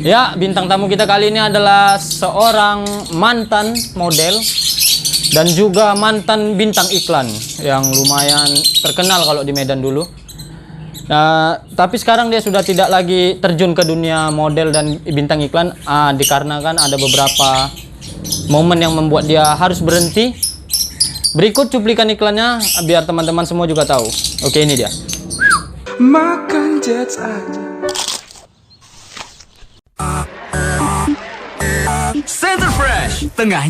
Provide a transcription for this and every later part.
Ya, bintang tamu kita kali ini adalah seorang mantan model dan juga mantan bintang iklan yang lumayan terkenal kalau di Medan dulu. Nah, tapi sekarang dia sudah tidak lagi terjun ke dunia model dan bintang iklan dikarenakan ada beberapa momen yang membuat dia harus berhenti. Berikut cuplikan iklannya biar teman-teman semua juga tahu. Oke, ini dia. Makan jets aja. Center Fresh tengah.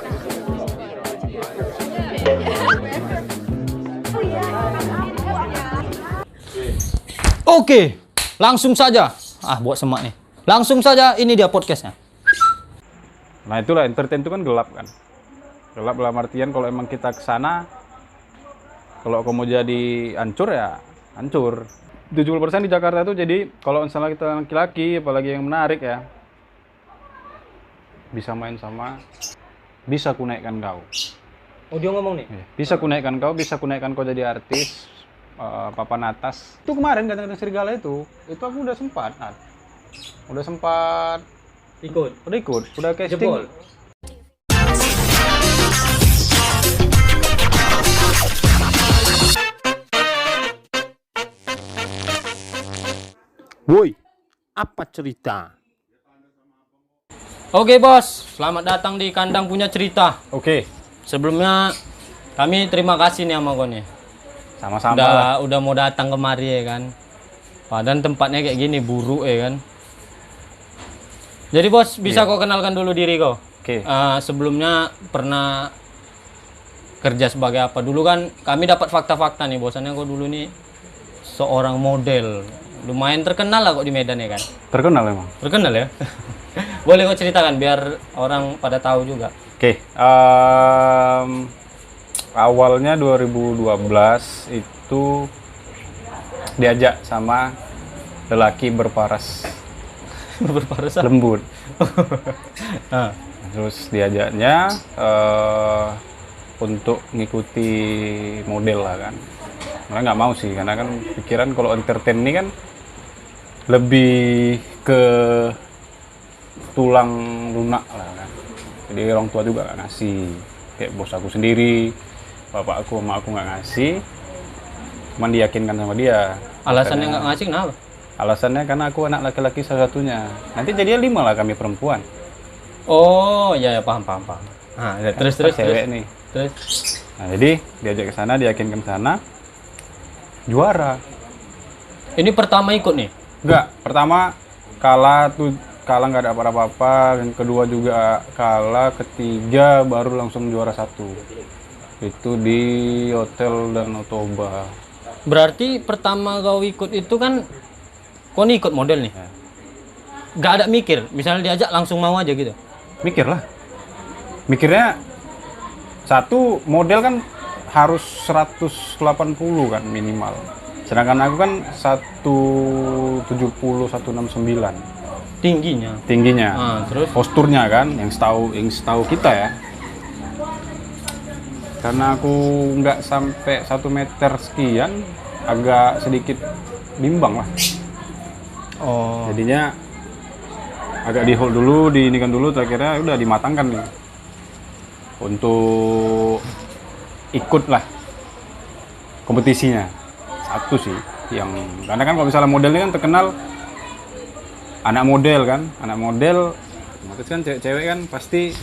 Oke, langsung saja. Buat semak nih. Langsung saja, ini dia podcastnya. Nah itulah, entertain itu kan gelap kan. Gelap dalam artian kalau emang kita kesana, kalau kamu jadi hancur ya hancur. 70% di Jakarta tuh jadi kalau misalnya kita laki-laki, apalagi yang menarik ya, bisa main sama, bisa kunaikkan kau. Oh, dia ngomong nih? Bisa kunaikkan kau jadi artis, papan atas. Itu kemarin Ganteng Serigala itu aku udah sempat udah casting. Jebol. Woi, apa cerita? Oke bos, selamat datang di kandang punya cerita. Oke, Sebelumnya kami terima kasih nih sama kau nih. sama-sama lah. Udah mau datang kemari ya kan. Padahal tempatnya kayak gini buruk ya kan. Jadi bos, bisa kau kenalkan dulu diri kau. Oke. Sebelumnya pernah kerja sebagai apa? Dulu kan kami dapat fakta-fakta nih, bosannya kau dulu nih seorang model. Lumayan terkenal lah kok di Medan ya kan. Terkenal emang. Terkenal ya. Boleh kau ceritakan biar orang pada tahu juga. Oke, awalnya 2012 itu diajak sama lelaki berparas Berparas. lembut. Ah. Terus diajaknya untuk ngikuti model lah kan. Mereka nggak mau sih, karena kan pikiran kalau entertain ini kan lebih ke tulang lunak lah kan. Jadi orang tua juga nggak ngasih, kayak bos aku sendiri, bapak aku, emak aku nggak ngasih, cuman diyakinkan sama dia. Alasannya nggak ngasih kenapa? Alasannya karena aku anak laki-laki salah satunya. Nanti jadinya 5 lah kami perempuan. Oh, ya paham. Terus Cewek nih. Terus. Nah, jadi diajak ke sana, diyakinkan ke sana, juara. Ini pertama ikut nih. Enggak, pertama kalah nggak ada apa-apa, yang kedua juga kalah, ketiga baru langsung juara 1. Itu di Hotel Danau Toba. Berarti pertama kau ikut itu kan kau nih ikut model nih. Ya. Gak ada mikir, misalnya diajak langsung mau aja gitu. Mikir lah. Mikirnya satu model kan harus 180 kan minimal. Sedangkan aku kan 170, 169. Tingginya. Terus Posturnya kan yang setahu kita ya. Karena aku nggak sampai 1 meter sekian, agak sedikit bimbang lah. oh. Jadinya agak di hold dulu, diinikan dulu, akhirnya udah dimatangkan nih untuk ikut lah kompetisinya. Satu sih yang, karena kan kalau misalnya model ini kan terkenal anak model, otomatis kan cewek-cewek kan pasti.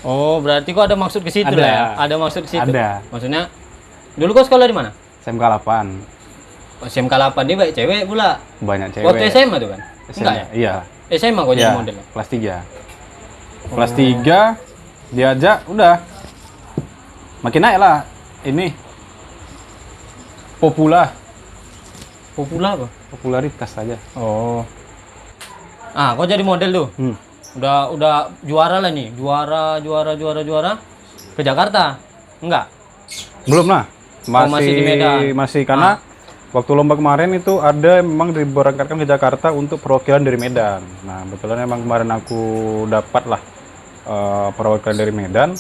Oh, berarti kok ada maksud ke situ Ada. lah ya? Ada maksud ke situ. Ada. Maksudnya dulu kau sekolah di mana? SMK 8 Oh, SMK 8 dia baik cewek pula. banyak cewek. Waktu SMA tuh kan? SMA, Enggak ya? iya. SMA kok jadi Iya, model. kelas 3. Kelas 3 diajak, udah makin naik lah ini popularitas saja. Oh. Kau jadi model tuh. Udah juara lah nih. Juara ke Jakarta. Enggak. Belum lah. masih di Medan. Masih karena waktu lomba kemarin itu ada memang diberangkatkan ke Jakarta untuk perwakilan dari Medan. Nah, kebetulan memang kemarin aku dapat lah perwakilan dari Medan.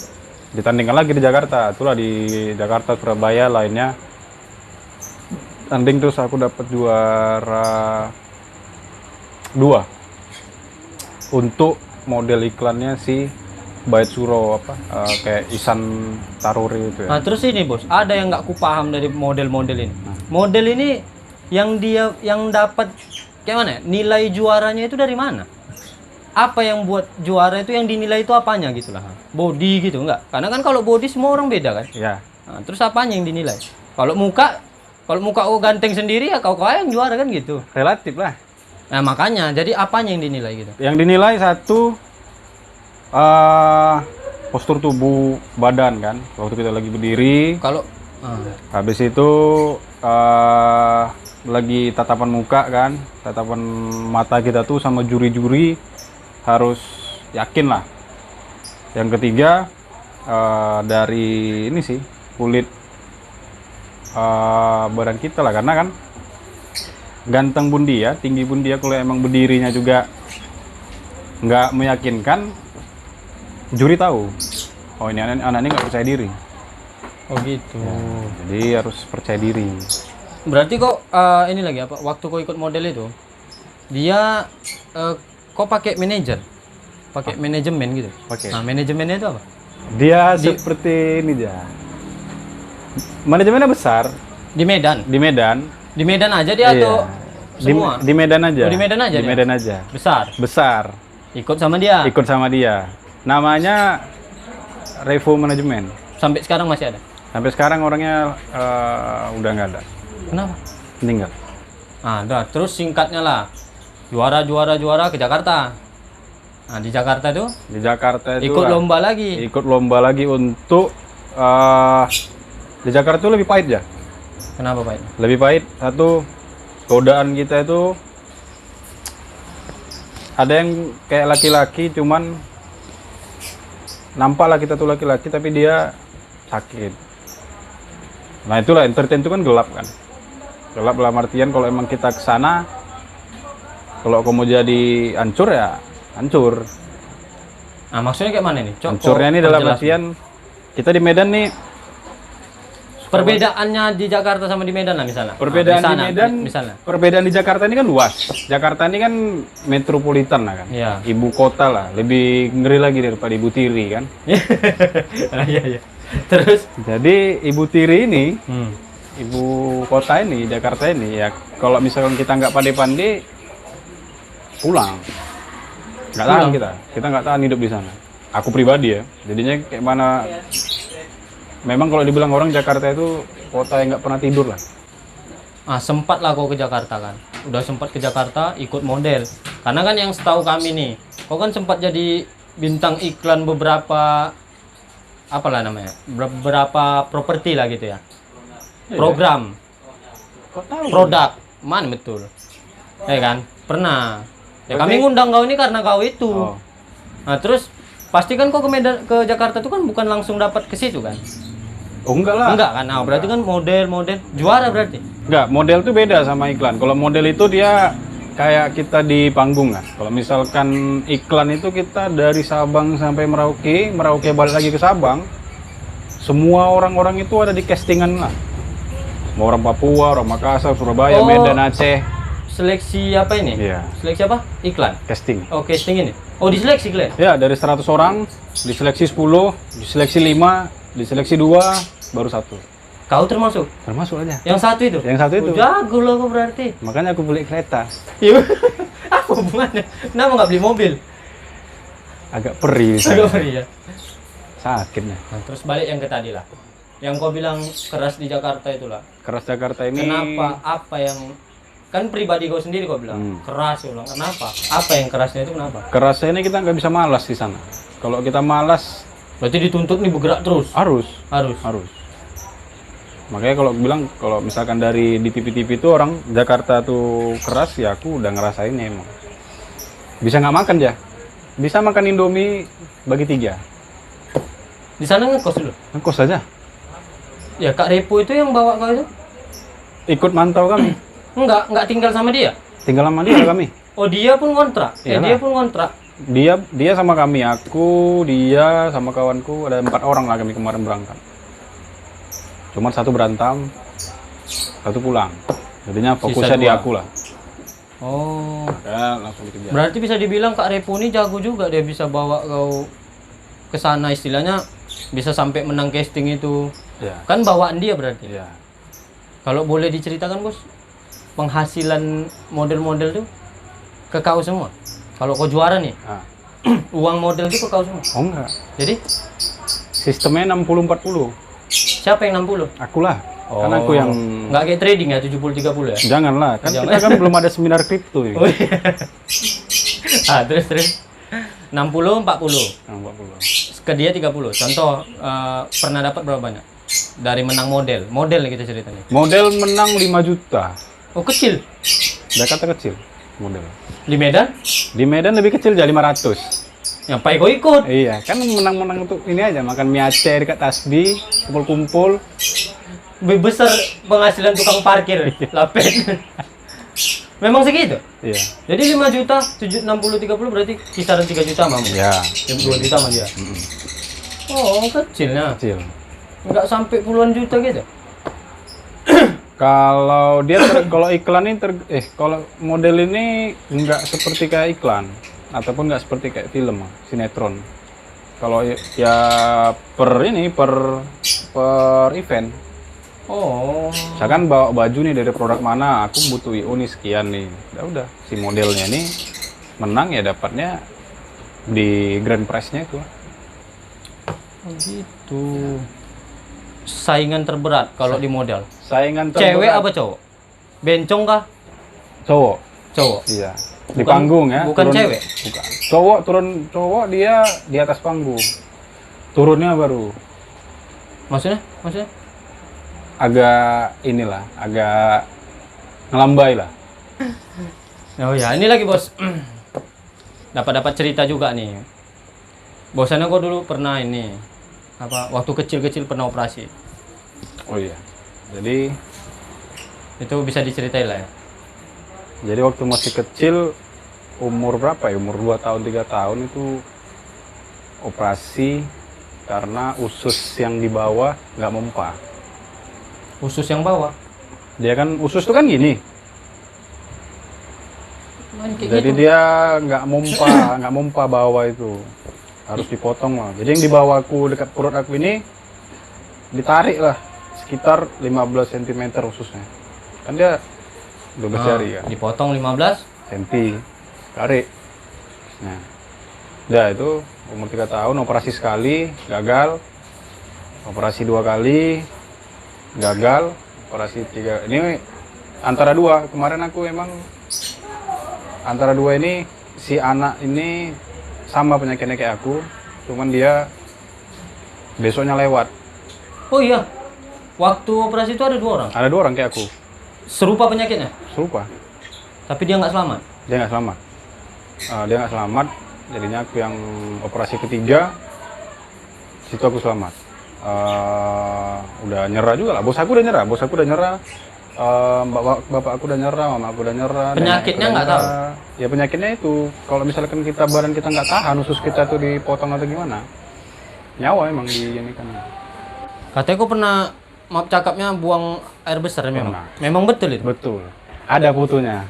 Ditandingkan lagi di Jakarta. Itulah di Jakarta, Surabaya lainnya. Tanding terus aku dapat juara 2. untuk model iklannya si Bait Suro kayak Ihsan Taruri itu ya. Nah terus ini bos, ada yang nggak kupaham dari model-model ini. Model ini yang dapat kayak mana? Nilai juaranya itu dari mana? Apa yang buat juara itu yang dinilai itu apanya gitu lah? Body gitu enggak? Karena kan kalau body semua orang beda kan. Ya. Nah, terus apanya yang dinilai? Kalau muka oh ganteng sendiri ya kau yang juara kan gitu. Relatif lah. Nah makanya, jadi apanya yang dinilai gitu? Yang dinilai satu postur tubuh badan kan, waktu kita lagi berdiri. Kalau Habis itu lagi tatapan muka kan, tatapan mata kita tuh sama juri-juri harus yakin lah. Yang ketiga dari ini sih kulit badan kita lah, karena kan ganteng pun dia, tinggi pun dia, kalau emang berdirinya juga nggak meyakinkan, juri tahu, oh ini anak ini nggak percaya diri. oh gitu. Jadi harus percaya diri. Berarti kok ini lagi apa? Waktu kau ikut model itu, dia kok pakai manajer, pakai manajemen gitu? Pakai. Nah manajemennya itu apa? Dia seperti ini dia. Manajemennya besar Di Medan. di Medan. Di Medan aja dia atau semua? Di Medan aja. Oh, di Medan aja Di dia? Medan aja. Besar. Besar. Ikut sama dia. Ikut sama dia. Namanya Revo Manajemen. Sampai sekarang masih ada. Sampai sekarang orangnya udah nggak ada. Kenapa? Meninggal. Ada. Terus singkatnya lah. Juara ke Jakarta. Nah di Jakarta tuh Di Jakarta itu ikut lomba lagi. Ikut lomba lagi untuk di Jakarta itu lebih pahit ya. Kenapa Pak? Lebih pahit. Satu, godaan kita itu ada yang kayak laki-laki, cuman nampak lah kita tuh laki-laki tapi dia sakit. Nah itulah, entertain itu kan gelap kan. Gelap dalam artian kalau emang kita kesana, kalau kamu jadi hancur ya hancur. Nah maksudnya kayak mana nih? Hancurnya ini dalam artian kita di Medan nih. Perbedaannya di Jakarta sama di Medan lah misalnya. Perbedaan Nah, di Medan, misalnya. perbedaan di Jakarta ini kan luas. Jakarta ini kan metropolitan lah kan, Iya. ibu kota lah, lebih ngeri lagi daripada Ibu Tiri kan. Iya. Terus? Jadi Ibu Tiri ini, Hmm. ibu kota ini, Jakarta ini ya, kalau misalkan kita nggak pandai-pandai, pulang. Nggak tahan kita nggak tahan hidup di sana. Aku pribadi ya, jadinya kayak mana. Memang kalau dibilang orang Jakarta itu kota yang nggak pernah tidur lah. Ah sempat lah kau ke Jakarta kan. Udah sempat ke Jakarta ikut model. Karena kan yang setahu kami nih, kau kan sempat jadi bintang iklan beberapa apalah namanya? Beberapa properti lah gitu ya. Program, produk, man betul. Kan? Pernah. Ya kami ngundang kau ini karena kau itu. Oh. Nah, terus pasti kan kau ke Medan, ke Jakarta itu kan bukan langsung dapat ke situ kan? Oh enggak lah. Enggak kan? Nah, berarti kan model juara berarti. Enggak, model tuh beda sama iklan. Kalau model itu dia kayak kita di panggung kan. Kalau misalkan iklan itu kita dari Sabang sampai Merauke, Merauke balik lagi ke Sabang, semua orang-orang itu ada di castingan lah. Mau orang Papua, orang Makassar, Surabaya, Oh. Medan, Aceh. Seleksi apa ini? Iya. Seleksi apa? Iklan. Casting. Oh, casting ini. Oh, diseleksi kalian. Ya, dari 100 orang, diseleksi 10, diseleksi 5, diseleksi 2, baru 1. Kau termasuk? Termasuk aja. Yang satu itu? Yang satu itu. Oh, jago loh kau berarti. Makanya aku beli kereta. Iya. Apa hubungannya? Kenapa nggak beli mobil? Agak perih. Agak perih ya. Sakitnya. Nah, terus balik yang ke tadi lah. Yang kau bilang keras di Jakarta itulah. Keras Jakarta ini. Kenapa? Apa yang kan pribadi kau sendiri kau bilang keras, kau bilang kenapa? Apa yang kerasnya itu kenapa? Kerasnya ini kita nggak bisa malas di sana. Kalau kita malas, Berarti dituntut nih bergerak terus. harus. Harus. Makanya kalau bilang, kalau misalkan dari di TV-TV itu orang Jakarta tuh keras, ya aku udah ngerasainnya emang. Bisa nggak makan ya? Bisa makan Indomie bagi 3. Di sana ngekos dulu. Ngekos aja. Ya Kak Repo itu yang bawa kau itu? Ikut mantau kami. Enggak tinggal sama dia. Tinggal sama dia kami. Oh, dia pun kontrak. Iyalah. Dia pun kontrak. Dia sama kami, aku, dia sama kawanku, ada 4 orang lah kami kemarin berangkat. Cuma 1 berantem, 1 pulang. Jadinya fokusnya Sisa di 2. aku lah. Oh. Ada langsung dikejar. Berarti bisa dibilang Kak Repo ini jago juga, dia bisa bawa kau ke sana, istilahnya bisa sampai menang casting itu. Ya. Kan bawaan dia berarti. Iya. Kalau boleh diceritakan Bos, penghasilan model-model tuh ke kau semua. Kalau kau juara nih, Nah. uang model itu ke kau semua. Oh enggak. Jadi Sistemnya 60-40. siapa yang 60? Akulah. Karena aku yang Nggak kayak trading ya 70-30 ya? janganlah, kan Jangan. kita kan belum ada seminar kripto ini. Oh iya. Terus 60 40. Nah, 40. Ke dia 30. Contoh pernah dapat berapa banyak? Dari menang model. Model nih kita ceritanya. Model menang 5 juta. Oh, kecil. Jakarta kecil model. Di Medan? Di Medan lebih kecil jadi 500. Ngapain kau ikut? Iya, kan menang-menang untuk ini aja, makan mie Aceh dekat Tasbih, kumpul-kumpul. Lebih besar penghasilan tukang parkir. Lapet. Memang segitu? Iya. Jadi 5 juta, 60 30 berarti kisaran 3 juta mamu. Iya. 2 juta sama dia. Oh, kecilnya. Kecil. Enggak sampai puluhan juta gitu. Kalau dia kalau iklan ini kalau model ini nggak seperti kayak iklan ataupun nggak seperti kayak film sinetron. Kalau ya per event. Oh. Misalkan bawa baju nih dari produk mana, aku butuh IO nih sekian nih. Udah si modelnya nih menang ya dapatnya di grand prize-nya itu. Oh, gitu. Saingan terberat kalau di model. Saingan Cewek terberat. apa cowok? Bencong kah? Cowok. Cowok. Iya. Di Bukan- panggung ya. bukan cewek? Bukan. Cowok dia di atas panggung. Turunnya baru Maksudnya? agak ngelambai lah. Oh ya, ini lagi bos. Dapat cerita juga nih. Bosannya kok dulu pernah ini waktu kecil-kecil pernah operasi. Oh iya. Jadi Itu bisa diceritain lah ya. Jadi waktu masih kecil, umur berapa ya? Umur 2 tahun, 3 tahun itu operasi karena usus yang di bawah nggak mempa. Usus yang bawah. Dia kan, usus itu kan gini. Kayak Jadi gitu. dia nggak mempa bawah itu. Harus dipotong lah. Jadi yang di bawahku dekat perut aku ini ditarik lah sekitar 15 cm ususnya. Kan dia 12 jari kan. Dipotong 15. Senti tarik. Nah, udah itu umur 3 tahun operasi sekali gagal, operasi 2 kali gagal, operasi 3 ini antara 2 kemarin aku emang antara 2 ini si anak ini sama penyakitnya kayak aku, cuman dia besoknya lewat. Oh iya. Waktu operasi itu ada 2 orang. Ada 2 orang kayak aku, Serupa penyakitnya, serupa. tapi dia nggak selamat. Dia nggak selamat. Dia nggak selamat. Jadinya aku yang operasi ketiga, situ aku selamat. Udah nyerah juga lah. Bos aku udah nyerah. Bapak aku udah nyerah, mama aku udah nyerah. Penyakitnya nenek aku nggak udah tahu? nyerah. Ya penyakitnya itu, kalau misalkan badan kita nggak tahan, usus kita tuh dipotong atau gimana, nyawa emang di ini kan. Katanya kok pernah, maaf cakapnya, buang air besar memang. Pernah. Memang betul itu. Betul. Ada fotonya.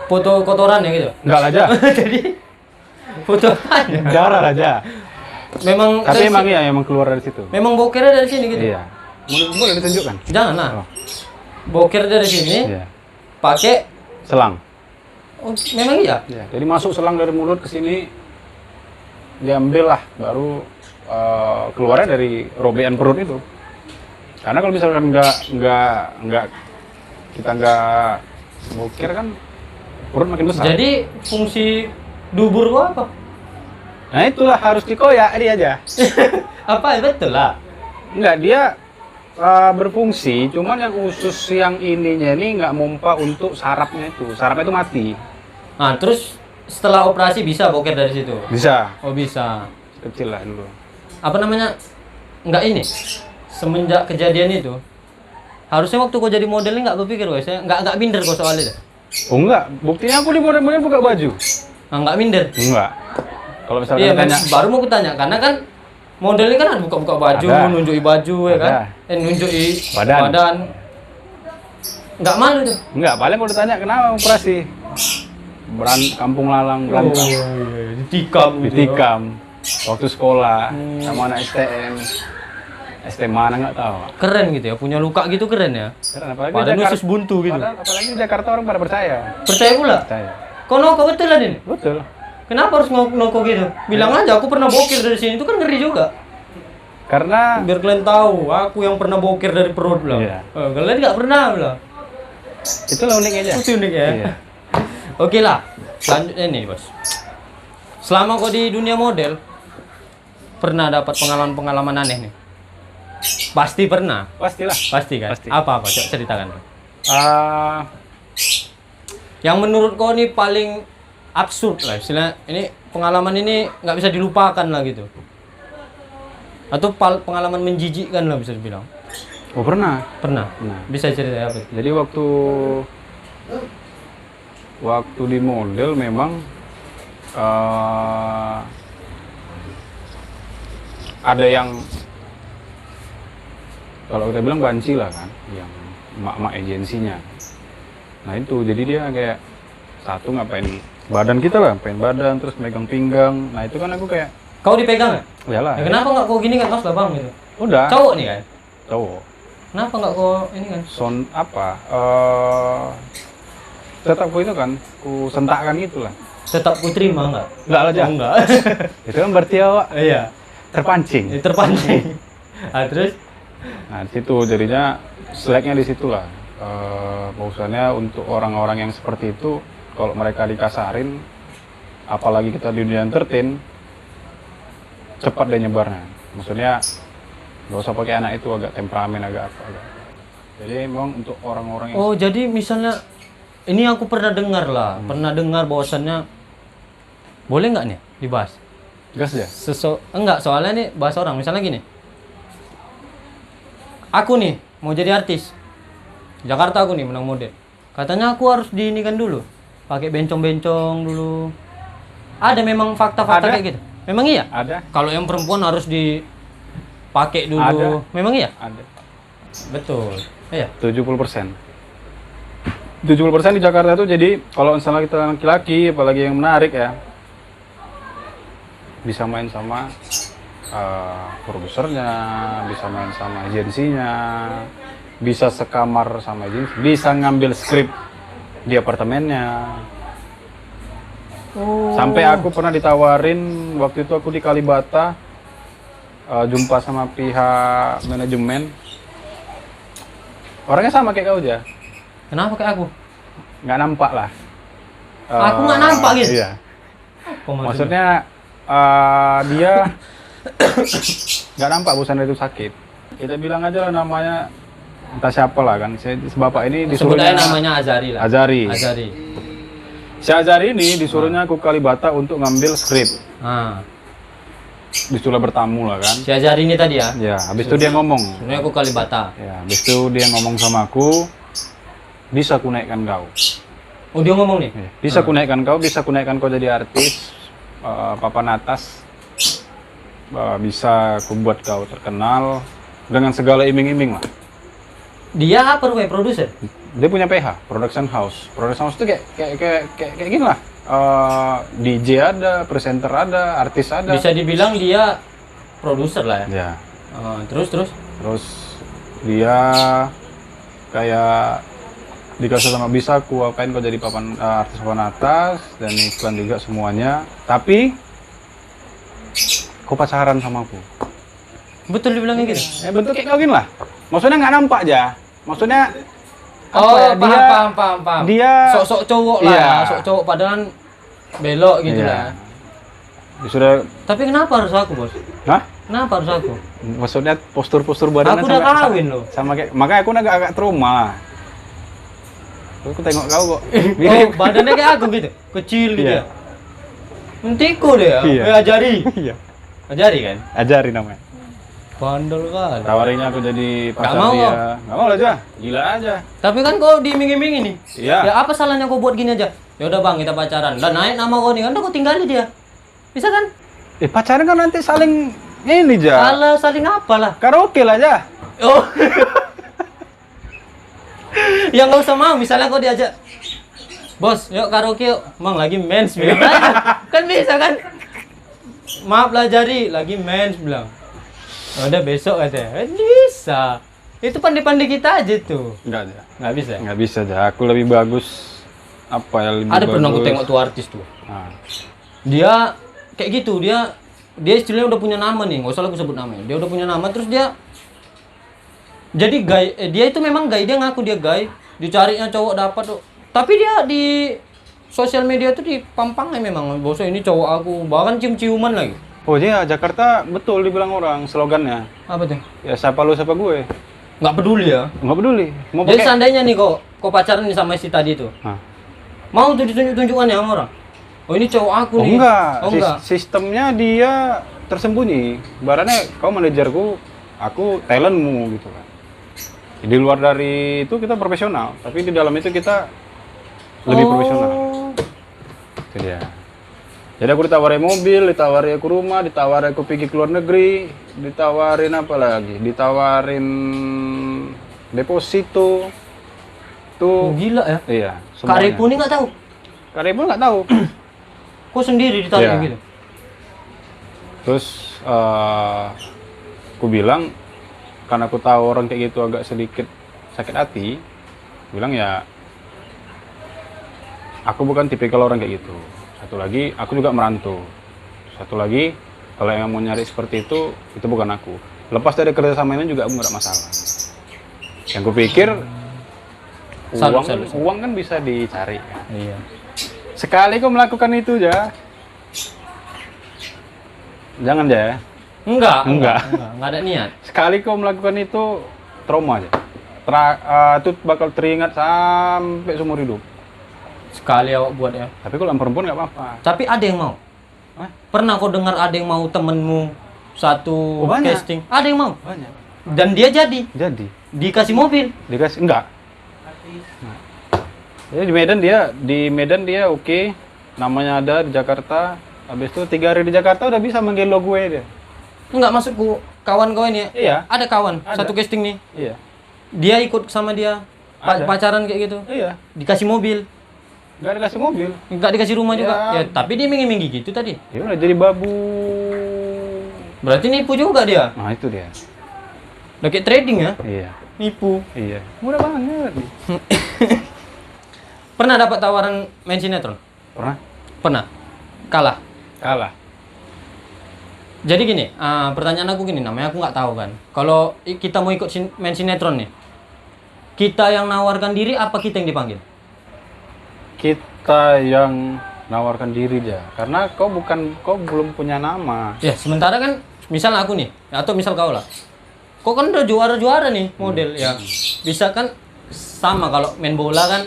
Foto kotoran ya gitu. Enggak lah, aja. Jadi foto apanya? Darah aja. Memang Tapi dari emang sini- iya, emang keluar dari situ. memang bokernya dari sini gitu. Iya. Boleh ditunjukkan? Jangan lah. Oh, Boker dari sini iya. pakai Selang. oh, memang iya. Ya, jadi masuk selang dari mulut ke sini, diambil lah, baru keluarnya dari robekan perut itu. Karena kalau misalkan kita nggak boker kan perut makin besar. Jadi fungsi dubur gua apa? Nah itulah harus dikoyak dia aja. Apa betul lah. Enggak, dia berfungsi, cuman yang usus yang ininya ini nggak mompa untuk sarafnya itu. Sarafnya itu mati. Nah, terus setelah operasi bisa boker dari situ. Bisa. Oh, bisa. Kecil lah dulu. Apa namanya? Enggak ini. Semenjak kejadian itu, harusnya waktu kau jadi modelnya nggak berpikir guys, nggak minder kau soal itu. Oh enggak, buktinya aku di model-model buka baju. Nah, nggak minder. Enggak. Kalau misalkan Iya, tanya, baru mau kutanya karena kan modelnya kan ada buka-buka baju, Ada. nunjuki baju ya kan, Ada. nunjuki Badan. Nggak malu tuh. enggak, paling mau ditanya kenapa operasi. kampung lalang berantem. Ditikam waktu sekolah sama anak STM. STM mana nggak tahu. Keren gitu ya, punya luka gitu keren ya. Karena apalagi Padahal Jakarta, usus buntu gitu. apalagi di Jakarta orang pada percaya. Percaya pula? Percaya. Kau noko betul lah, Din? Betul. Kenapa harus noko gitu? Bilang aja aku pernah bokir dari sini, itu kan ngeri juga. Karena Biar kalian tahu, aku yang pernah bokir dari perut lah. Iya. Kalian nggak pernah lah. itulah uniknya aja. Itu unik ya. Iya. Oke lah, selanjutnya nih bos. Selama kau di dunia model, pernah dapat pengalaman-pengalaman aneh nih? Pasti pernah. Pastilah. Pasti kan? Pasti. Apa-apa? Coba ceritakan. Ah, Yang menurut kau nih paling absurd lah, istilah ini pengalaman ini nggak bisa dilupakan lah gitu. Atau pengalaman menjijikkan lah bisa dibilang. oh pernah. Pernah? Nah. Bisa cerita apa? Jadi waktu di model memang ada yang kalau kita bilang banci lah kan, yang emak-emak agensinya. Nah itu jadi dia kayak satu ngapain badan kita lah, ngapain badan terus megang pinggang. Nah itu kan aku kayak Kau dipegang nggak? iyalah. Ya, kenapa nggak kau gini kan mas lah bang gitu? Udah. Cowok nih kan? Cowok. Kenapa nggak kau ini kan? Tetap ku itu kan, ku sentakkan gitu lah. Tetap ku terima nggak? Enggak lah, Jah. Oh, enggak. Itu kan berarti awak Iya. terpancing. Terpancing. Terus? Nah, di situ jadinya seleknya di situ lah. Bahwasannya untuk orang-orang yang seperti itu, kalau mereka dikasarin, apalagi kita di dunia entertain, cepat dia nyebarnya. Maksudnya, nggak usah pakai anak itu agak temperamen, agak apa. Jadi memang untuk orang-orang yang... Oh, jadi misalnya, ini aku pernah dengar lah. Pernah dengar bahwasannya, boleh nggak nih dibahas? Gas ya? Enggak, soalnya nih bahas orang. Misalnya gini, aku nih mau jadi artis Jakarta, aku nih menang model, katanya aku harus diinikan dulu pakai bencong-bencong dulu. Ada memang fakta-fakta Ada. kayak gitu? Memang iya? Ada? Kalau yang perempuan harus dipakai dulu? Ada. Memang iya? Ada. Betul. Iya. 70%. 70% di Jakarta tuh jadi kalau misalnya kita laki-laki, apalagi yang menarik ya, bisa main sama produsernya, bisa main sama agensinya, bisa sekamar sama agensi, bisa ngambil skrip di apartemennya. Sampai aku pernah ditawarin, waktu itu aku di Kalibata, jumpa sama pihak manajemen. Orangnya sama kayak kau aja, Kenapa kayak aku? nggak nampak lah. Aku nggak nampak gitu? Iya. Kok Maksudnya dia nggak nampak busana itu sakit. Kita bilang aja lah namanya entah siapa lah kan. Bapak ini sebut disuruhnya aja namanya Azari lah. Azari. Azari. Si Azari ini disuruhnya ke Kalibata untuk ngambil skrip. Ah. Disuruh bertamu lah kan. Si Azari ini tadi ya? Ya, habis itu dia ngomong. Sebenarnya aku Kalibata. Ya, habis itu dia ngomong sama aku, bisa ku naikkan kau. Oh, dia ngomong nih? Ya, bisa ku naikkan kau, bisa ku naikkan kau jadi artis, papan atas, bisa ku buat kau terkenal dengan segala iming-iming lah. Dia apa rupanya? Produser? Dia punya PH, production house. Production house itu kayak gini lah. DJ ada, presenter ada, artis ada. Bisa dibilang dia produser lah ya? Ya. Terus? Terus dia kayak dikasih sama bisa aku apain kau jadi artis papan atas dan iklan juga semuanya. Tapi kau pacaran sama aku. Betul dibilangnya gitu? Bentuk kayak kau gini lah. Maksudnya nggak nampak aja. Maksudnya Oh, apa ya, paham. dia Sok-sok cowok lah, Iya. sok cowok padahal belok gitu Iya. lah. Dia sudah, Tapi kenapa harus aku, Bos? hah? Kenapa harus aku? Maksudnya postur-postur badannya Aku udah kawin loh. sama kayak, makanya aku agak trauma. Aku tengok kau kok. Oh, badannya kayak aku gitu. Kecil gitu Iya. ya. Mentiko deh ya. Iya. Ajari. Iya. Ajari kan? Ajari namanya. Bandel kan. Tawarinnya aku jadi pacar mau, dia. kok. Nggak mau aja. Gila aja. Tapi kan kau diiming-iming ini. Iya. Ya apa salahnya kau buat gini aja? Ya udah Bang, kita pacaran. Dan naik nama kau nih kan, kau tinggalin dia. Bisa kan? Pacaran kan nanti saling ini aja. Alah, saling apa lah. Karaoke lah aja. Oh. Yang nggak usah mau, misalnya kau diajak, Bos, yuk karaoke yuk. Mang lagi mens bilang. Kan bisa kan? Maaf lah Jari, lagi mens bilang. Udah besok katanya. Bisa. Itu pandai-pandai kita aja tuh. Nggak bisa. Nggak bisa aja. Aku lebih bagus. Apa yang lebih Ada bagus? pernah aku tengok tuh artis tuh. Nah, Dia kayak gitu, dia istilahnya udah punya nama nih, nggak usah aku sebut namanya. Dia udah punya nama, terus dia jadi gay. Dia itu memang gay, dia ngaku dia gay. Dicarinya cowok dapat tuh. Tapi dia di sosial media tuh dipampangnya memang, bosnya ini cowok aku, bahkan cium-ciuman lagi. oh iya, Jakarta betul dibilang orang slogannya. Apa tuh? Ya siapa lu siapa gue. Nggak peduli ya. Nggak peduli. Mau Jadi pakai. seandainya nih kok pacaran nih sama si tadi tuh, Hah. mau tuh ditunjuk-tunjukkan ya sama orang. Oh ini cowok aku Oh nih. enggak. Oh enggak. Sistemnya dia tersembunyi. Barangnya kau manajerku, aku talentmu gitu kan. Di luar dari itu kita profesional, tapi di dalam itu kita lebih profesional. Itu dia. Jadi aku ditawarin mobil, ditawarin aku rumah, ditawarin aku pergi ke luar negeri, ditawarin apa lagi? Ditawarin deposito. Oh, Tuh. gila ya. Iya. Kak Repo ini nggak tahu. Karena nggak tahu. Kok sendiri ditarik Iya. gitu? Terus aku bilang karena aku tahu orang kayak gitu agak sedikit sakit hati, bilang ya aku bukan tipikal orang kayak gitu. Satu lagi aku juga merantau. Satu lagi kalau yang mau nyari seperti itu bukan aku. Lepas dari kerjasama ini juga aku nggak ada masalah. Yang kupikir Salut. uang kan bisa dicari. Iya. Sekali kau melakukan itu ya, jangan ya. Enggak ada niat. Sekali kau melakukan itu trauma aja. Itu bakal teringat sampai seumur hidup. Sekali awak buat ya. Tapi kalau yang perempuan nggak apa-apa. Tapi ada yang mau. Hah? Pernah kau dengar ada yang mau temenmu satu Oh, banyak. casting? Ada yang mau. Banyak. Dan dia jadi Jadi dikasih mobil. dikasih enggak. Nah. Jadi di Medan dia oke. Namanya ada di Jakarta. Habis itu 3 hari di Jakarta udah bisa manggil lo gue dia. Enggak maksudku kawan-kawan ya. Iya. Ada kawan Ada. satu casting nih. Iya. Dia ikut sama dia. Ada. Pacaran kayak gitu. Iya. Dikasih mobil. Nggak dikasih mobil. Enggak dikasih rumah juga. Ya. Ya, tapi dia minggi-minggi gitu tadi. Ya udah jadi babu. Berarti nipu juga dia. Nah itu dia. Udah kayak trading ya. Iya. Nipu. Iya. Murah banget. Pernah dapat tawaran main sinetron? Pernah? Pernah. Kalah. Kalah. Jadi gini, pertanyaan aku gini, namanya aku nggak tahu kan. Kalau kita mau ikut main sinetron nih, kita yang nawarkan diri apa kita yang dipanggil? Kita yang nawarkan diri aja. Karena kau belum punya nama. Ya, sementara kan, misal aku nih, atau misal kau lah. Kau kan udah juara-juara nih model, ya. Bisa kan sama kalau main bola kan,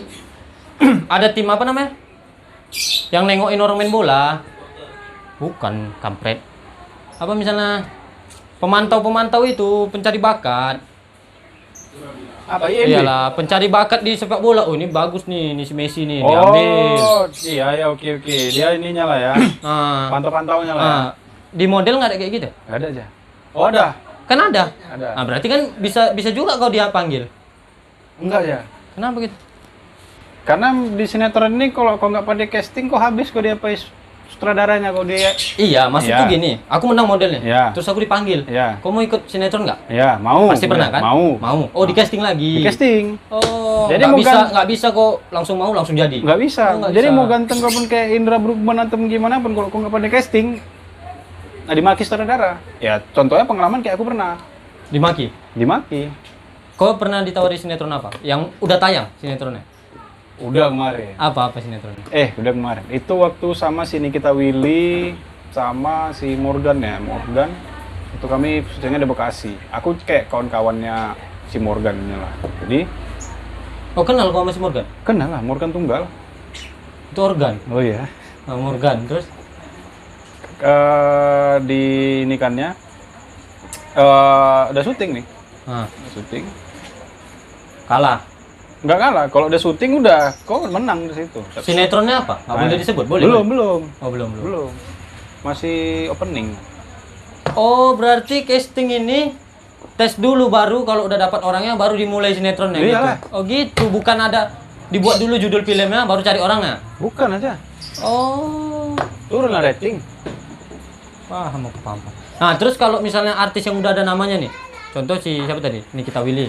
ada tim apa namanya? Yang nengokin orang main bola. Bukan, kampret. Apa misalnya pemantau-pemantau itu, pencari bakat. Apa Iyalah, pencari bakat di sepak bola. Oh, ini bagus nih, ini si Messi nih, diambil. Oh, iya ya oke. Dia ininya lah ya. Ah, Pantau-pantaunya lah. Ya. di model nggak ada kayak gitu? Nggak ada aja. Oh ada. Kan ada. Ada. Nah, berarti kan bisa juga kau dia panggil. Enggak ya. Kenapa gitu? Karena di sinetron ini kalau kau nggak pada casting kau habis kau dia sutradaranya kau dia. Iya, maksudku Iya. gini. Aku menang modelnya. Iya. Terus aku dipanggil. Iya. Kau mau ikut sinetron nggak? Ya mau. Pasti pernah kan? Mau. Oh, di casting lagi. Di casting. Oh, Jadi nggak bisa kok langsung mau langsung jadi. Nggak bisa. Oh, nggak Jadi bisa. mau ganteng kau pun kayak Indra Bruggman atau gimana pun kalau kau nggak pada casting, nah dimaki sutradara. Ya contohnya pengalaman kayak aku pernah Dimaki. dimaki. Kau pernah ditawari sinetron apa? Yang udah tayang sinetronnya? Udah kemarin. Apa sinetronnya? Udah kemarin. Itu waktu sama si Nikita Willy sama si Morgan ya, Morgan. Itu kami syutingnya di Bekasi. Aku kayak kawan-kawannya si Morgan ini lah. Jadi Oh, kenal kau sama si Morgan? kenal lah Morgan Tunggal. Itu organ. Oh iya. Nah, Morgan. Terus Di nikannya udah syuting nih. nah, Udah syuting. kalah. Nggak kalah. Kalau udah syuting udah kok menang di situ. Sinetronnya apa? Nggak boleh disebut? Boleh? Belum, boleh? belum. Oh, belum. Belum. Masih opening. Oh, berarti casting ini tes dulu baru kalau udah dapat orangnya baru dimulai sinetronnya Iyalah. gitu. Oh, gitu. Bukan ada dibuat dulu judul filmnya baru cari orangnya. Bukan aja. Oh, Turun lah rating. paham aku paham. Nah, terus kalau misalnya artis yang udah ada namanya nih. Contoh si siapa tadi? Nikita Willy.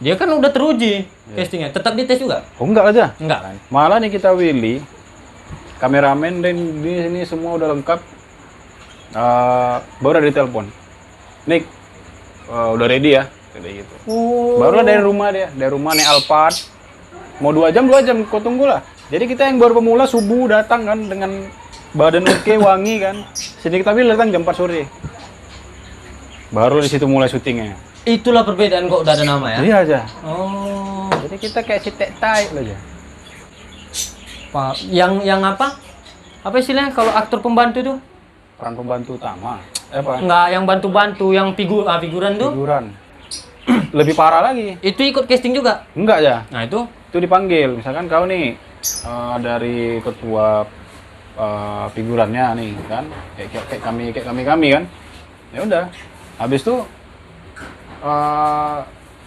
Dia kan udah teruji castingnya. Tetap dites juga? Oh enggak aja. Enggak kan? Malah nih kita Willy, kameramen dan di sini semua udah lengkap. Baru ada ditelepon. Nick, udah ready ya? Kayak gitu. Oh. Baru dari rumah dia, dari rumah naik Alphard. Mau 2 jam kau tunggulah. Jadi kita yang baru pemula subuh datang kan dengan badan oke, wangi kan. Sini kita Willy datang jam 4 sore. Baru di situ mulai syutingnya. Itulah perbedaan kok udah ada nama ya? Iya aja. Oh. Jadi kita kayak citek tai aja. Yang apa? Apa istilahnya kalau aktor pembantu tuh? Peran pembantu utama. Apa? Enggak, yang bantu-bantu, yang figuran tuh? Figuran. Lebih parah lagi. Itu ikut casting juga? Enggak ya. Nah itu? Itu dipanggil. Misalkan kau nih dari ketua figurannya nih kan, kayak kami kan. Ya udah. Habis itu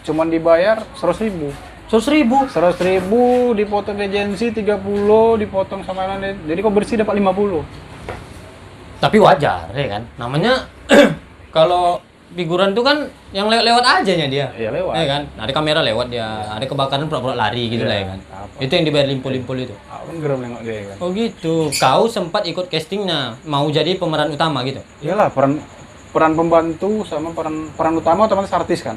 cuman dibayar 100.000. 100.000? 100.000 dipotong agensi 30, dipotong sama lain. Jadi kau bersih dapat 50. Tapi wajar ya kan? Namanya kalau figuran tuh kan yang lewat-lewat aja nya dia. Iya lewat. Ya kan? Ada kamera lewat dia, ada kebakaran pura-pura lari gitu Iya, lah ya kan. apa. Itu yang dibayar limpul-limpul itu. Aku geram nengok dia kan. Oh gitu. Kau sempat ikut castingnya, mau jadi pemeran utama gitu? Iyalah peran pembantu sama peran utama otomatis artis kan.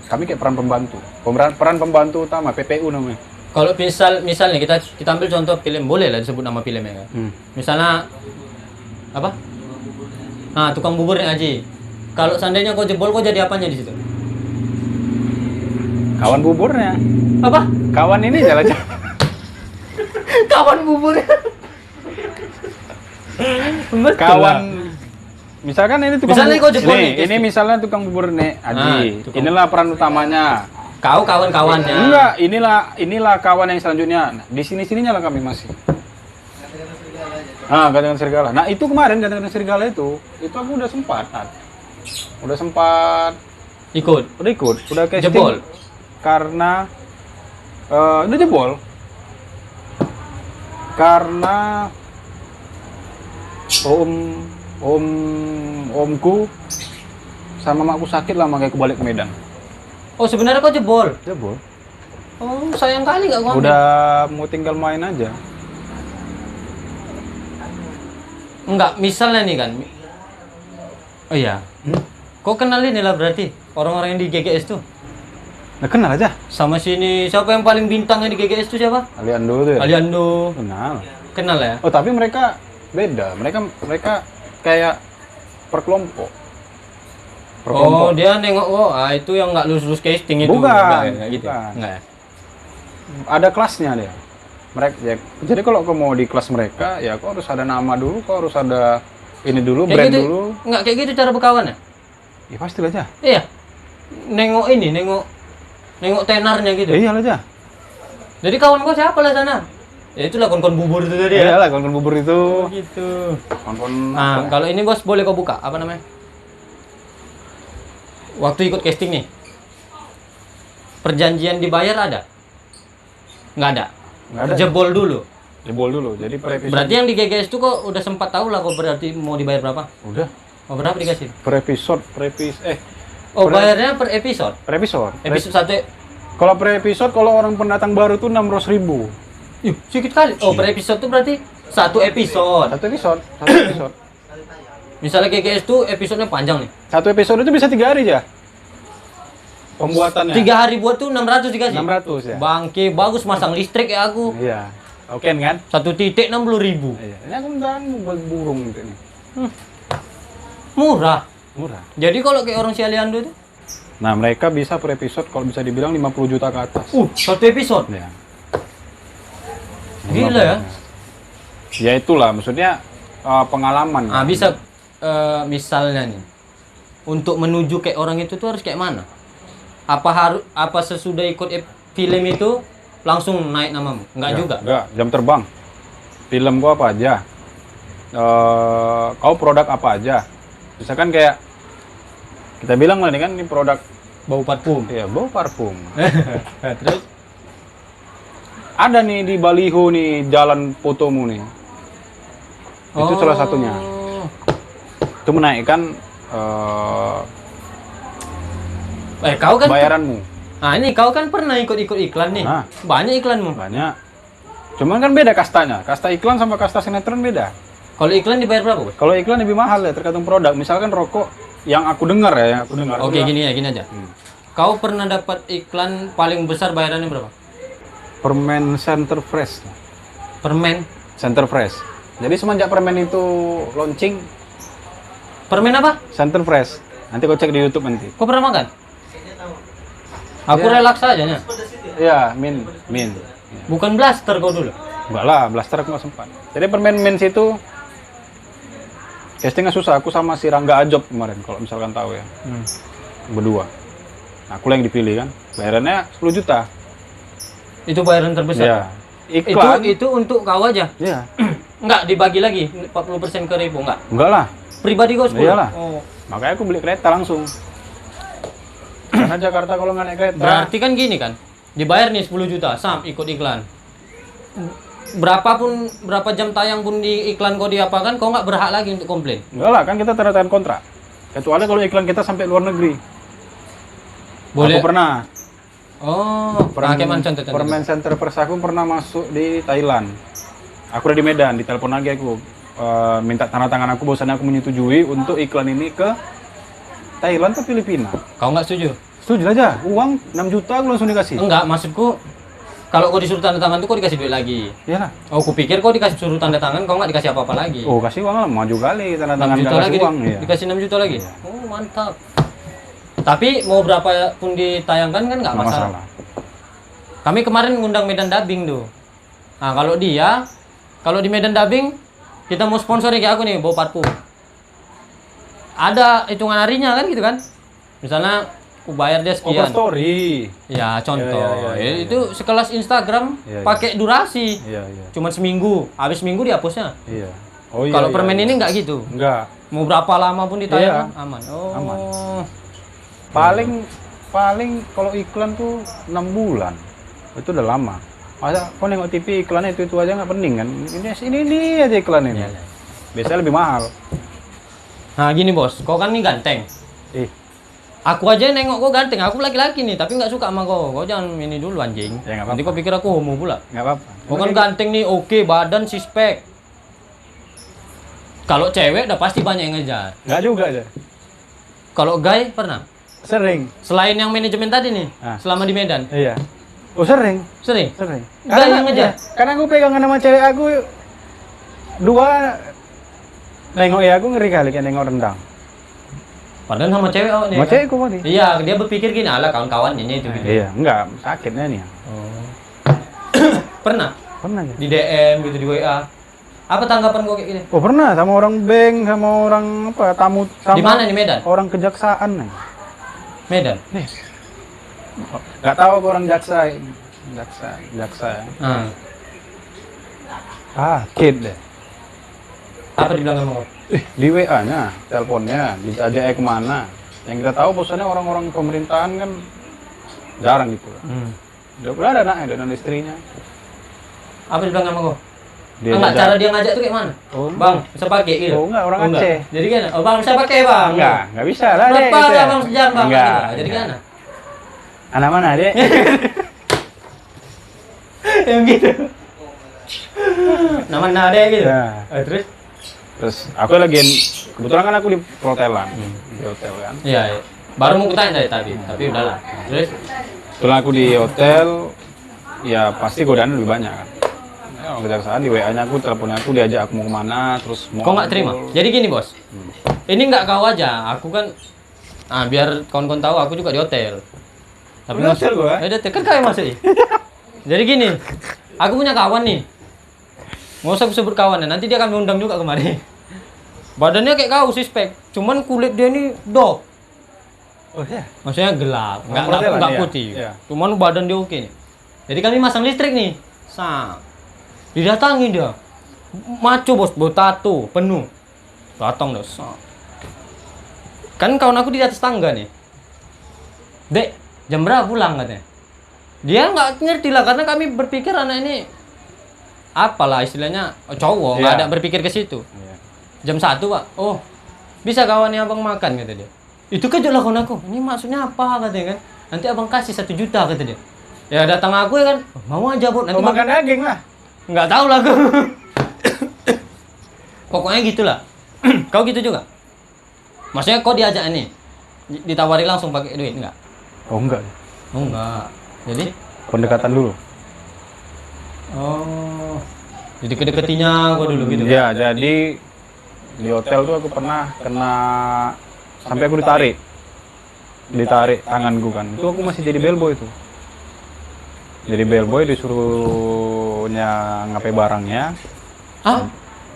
Kami kayak peran pembantu. Peran pembantu utama PPU namanya. Kalau misalnya kita ambil contoh film, boleh lah disebut nama filmnya kan. Misalnya apa? Nah, tukang bubur yang Aji. Kalau seandainya kau jebol, kau jadi apanya di situ? Kawan buburnya. Apa? Kawan ini jalan. Kawan buburnya. Betul Kawan. lah. Misalkan ini tukang Misalnya kau jebol nih, ini misalnya tukang bubur nih Aji. tukang Inilah peran utamanya. Kau kawan-kawannya. Enggak, inilah kawan yang selanjutnya. Nah, di sininya lah kami masih. Gantengan serigala. Nah, itu kemarin gantengan serigala itu aku udah sempat Ikut. udah casting. Jebol. Karena udah jebol. Karena omku sama makku sakit lah makanya aku balik ke Medan. Oh, sebenarnya kau jebol. Jebol. Oh, sayang kali nggak kau ambil. Udah mau tinggal main aja. Enggak, misalnya nih kan. Oh iya. Kau kenal ini lah berarti orang-orang yang di GGS tuh. Nah, kenal aja. Sama sini siapa yang paling bintangnya di GGS tuh siapa? Aliando tuh ya. Aliando. Kenal. Kenal ya? Oh, tapi mereka beda. Mereka kayak per kelompok. Oh, dia nengok itu yang nggak lulus casting itu. Bukan, Enggak, gitu. bukan. Enggak ya? Ada kelasnya dia. Mereka ya, jadi kalau kau mau di kelas mereka, ya kau harus ada nama dulu, kau harus ada ini dulu, Kayak brand gitu, dulu. Enggak kayak gitu cara berkawan ya? Ya pasti aja. Iya. Nengok tenarnya gitu. Iya aja. Jadi kawan kau siapa lah sana? Ya itulah kon-kon bubur itu tadi ya. Iya lah, kawan bubur itu. Gitu. Kawan Nah, kalau ini bos boleh kau buka apa namanya? Waktu ikut casting nih. Perjanjian dibayar ada? Nggak ada. Nggak ada. Jebol dulu. Jebol dulu. Jadi per episode. Berarti yang di GGS itu kok udah sempat tahu lah kok berarti mau dibayar berapa? Udah. Oh, berapa dikasih? Per episode. Oh, bayarnya per episode. Per episode. Episode 1. Kalau per episode, kalau orang pendatang baru tuh 600.000. Yuh, sedikit kali. Oh, per episode tuh berarti satu episode. Satu episode. Misalnya GGS tuh episodenya panjang nih. Satu episode itu bisa 3 hari aja. Pembuatannya. 3 hari buat tuh 600 dikasih. 600 ya. Bangke, bagus masang listrik ya aku. Iya. Oke kan? 1.60.000. Iya. Ini aku nggak buat burung gitu nih. Murah. Murah. Jadi kalau kayak orang si Aliando itu, Nah, mereka bisa per episode kalau bisa dibilang 50 juta ke atas. satu episode. Ya. Gila ya. Ya itulah, maksudnya pengalaman. Ah, bisa misalnya nih. Untuk menuju kayak orang itu tuh harus kayak mana? Apa sesudah ikut film itu langsung naik namamu? Enggak juga. Enggak, jam terbang. Film gua apa aja. Kau produk apa aja. Misalkan kayak kita bilang lah nih kan ini produk Bau parfum. ya bau parfum. Terus Ada nih di baliho nih, jalan fotomu nih. Itu salah satunya. Itu menaikkan Kau kan bayaranmu. Nah, ini kau kan pernah ikut-ikut iklan nih. Nah. Banyak iklanmu. Banyak. Cuman kan beda kastanya. Kasta iklan sama kasta sinetron beda. Kalau iklan dibayar berapa, Bos? Kalau iklan lebih mahal ya, tergantung produk. Misalkan rokok yang aku dengar ya, yang aku dengar. Oke, gini aja. Kau pernah dapat iklan paling besar bayarannya berapa? Permen Center Fresh. Permen. Center Fresh. Jadi semenjak permen itu launching, Permen apa? Center Fresh. Nanti kau cek di YouTube nanti. Kau pernah makan? Aku relaks aja nya. Iya, min. Bukan blaster kau dulu. Enggak lah, blaster aku nggak sempat. Jadi permen Mins itu castingnya susah. Aku sama si Rangga Ajob kemarin, kalau misalkan tahu ya. Berdua. Nah, aku yang dipilih kan. Bayarannya 10 juta. Itu bayaran terbesar. Iya. Iklan. Itu untuk kau aja. Iya. Enggak dibagi lagi 40% ke Revo enggak. Enggak lah. Pribadi kau 10. Iyalah. Oh. Makanya aku beli kereta langsung. Karena Jakarta kalau nggak naik kereta. Berarti kan gini kan. Dibayar nih 10 juta sam ikut iklan. Berapa jam tayang pun di iklan kau diapakan, kau nggak berhak lagi untuk komplain. Enggak lah, kan kita tanda tangan kontrak. Kecuali kalau iklan kita sampai luar negeri. Boleh. Aku pernah. Oh, pakai contoh. Permen Center Fresh aku pernah masuk di Thailand. Aku udah di Medan, ditelepon lagi aku. Minta tanda tangan aku, bahwasannya aku menyetujui untuk iklan ini ke Thailand atau Filipina. Kau nggak setuju? Setuju aja, uang 6 juta aku langsung dikasih. Enggak, maksudku kalau kau disuruh tanda tangan tuh kau dikasih duit lagi. Iyalah. Oh, aku pikir kau dikasih suruh tanda tangan, kau nggak dikasih apa-apa lagi. Oh, kasih uang lah, maju kali tanda 6 tangan juta nggak lagi kasih uang. Iya. dikasih 6 juta lagi. Oh, mantap. Tapi mau berapa pun ditayangkan kan nggak Nggak masalah. Kami kemarin ngundang Medan Dubbing tuh. Nah, kalau di Medan Dubbing kita mau sponsori kayak aku nih, bawa parfum. Ada hitungan harinya kan gitu kan? Misalnya aku bayar dia Over sekian. story. Ya, contoh. Iya. Itu sekelas Instagram Iya, iya. pakai durasi. Iya. Cuman seminggu, habis seminggu dihapusnya. Iya. Oh iya. Kalau iya, permen iya. ini nggak gitu. Enggak. Mau berapa lama pun ditayang aman. Oh. Aman. Paling kalau iklan tuh 6 bulan. Itu udah lama. Masa kau nengok TV iklannya itu aja nggak penting kan? Ini aja iklan ini. Iya. Biasanya lebih mahal. Nah, gini bos, kau kan nih ganteng. Aku aja nengok kau ganteng, aku laki-laki nih, tapi nggak suka sama kau. Kau jangan ini dulu anjing. Ya, nggak Nanti apa-apa. kau pikir aku homo pula. Nggak apa-apa. Kau kan ganteng nih, oke, badan sispek. Kalau cewek udah pasti banyak yang ngejar. Nggak juga aja. Kalau gay pernah? Sering. Selain yang manajemen tadi nih, Ah. selama di Medan, Iya. Oh sering. sering? Sering. Gay yang ngejar? Karena aku pegangan sama cewek aku dua nengok ya aku ngeri kali kayak nengok rendang. Padahal sama cewek awak nih. Sama kan? cewekku tadi. Iya, dia berpikir gini, ala kawan-kawan ini itu gitu. Iya, enggak sakitnya nih. Pernah? Pernah ya? Di DM gitu, di WA. Apa tanggapan kau kayak gini? Oh pernah sama orang bank, sama orang apa tamu sama Di mana di Medan? orang kejaksaan nih. Medan. Nggak tahu aku orang jaksa ya. Ah. Sakit deh. Apa dibilang sama kau? Di WA-nya, teleponnya, diajak kemana. Yang kita tahu bosannya orang-orang pemerintahan kan jarang gitu. Udah ada anaknya dan istrinya. Apa dibilang sama kau? Dia Enggak, ajak- cara dia ngajak tuh kayak mana? Oh, Bang, bisa pakai gitu? Oh, enggak, orang enggak. Aceh. Jadi kan, oh bang, bisa pakai bang? Enggak bisa lah deh. Berapa gitu ya. bang sejam bang? Enggak. Gitu. Jadi gimana? Anak mana deh? Yang gitu. Nama nade gitu. Ya. Terus? Terus aku lagi kebetulan kan aku di hotelan, di hotel kan. Iya, iya. Baru mau kutanya tadi, tapi udahlah. Terus? Kebetulan aku di hotel, ya pasti godaan lebih banyak kan. Ya, orang kejaksaan di WA-nya aku, teleponnya aku, diajak aku mau kemana, terus mau. Kau nggak terima? Jadi gini bos, ini nggak kau aja, aku kan, biar kawan-kawan tahu aku juga di hotel. Tapi Di hotel gua? Ya hotel kan kau yang masuk. Jadi gini, aku punya kawan nih, nggak usah aku sebut kawannya, nanti dia akan undang juga kemari. Badannya kayak kau suspek, cuman kulit dia ini dok. Oh ya. Maksudnya gelap, nggak hotelan, iya. putih. Iya. Cuman badan dia oke nih. Jadi kami masang listrik nih, didatangi dia, maco bos, bawa tato penuh, datang dah. Kan kawan aku di atas tangga nih. Dek, jam berapa pulang katanya? Dia nggak ngerti lah karena kami berpikir anak ini apalah istilahnya cowok, nggak Iya. ada berpikir ke situ. Iya. Jam 1 Pak, oh bisa kawannya abang makan kata dia. Itu kejut lah kawan aku, ini maksudnya apa katanya kan? Nanti abang kasih 1 juta kata dia. Ya datang aku ya kan, mau aja Bu, nanti Mau makan daging lah. nggak tahu lah aku. Pokoknya gitulah. Kau gitu juga? Maksudnya kau diajak nih, ditawari langsung pakai duit enggak? Oh enggak, Oh enggak. Jadi? pendekatan dulu. Oh. Jadi kedeketinya gua dulu gitu. Ya, jadi di hotel tuh aku pernah kena sampai aku ditarik tanganku kan. Itu aku masih jadi bellboy tuh. Jadi bellboy disuruhnya ngapain barangnya. Ah?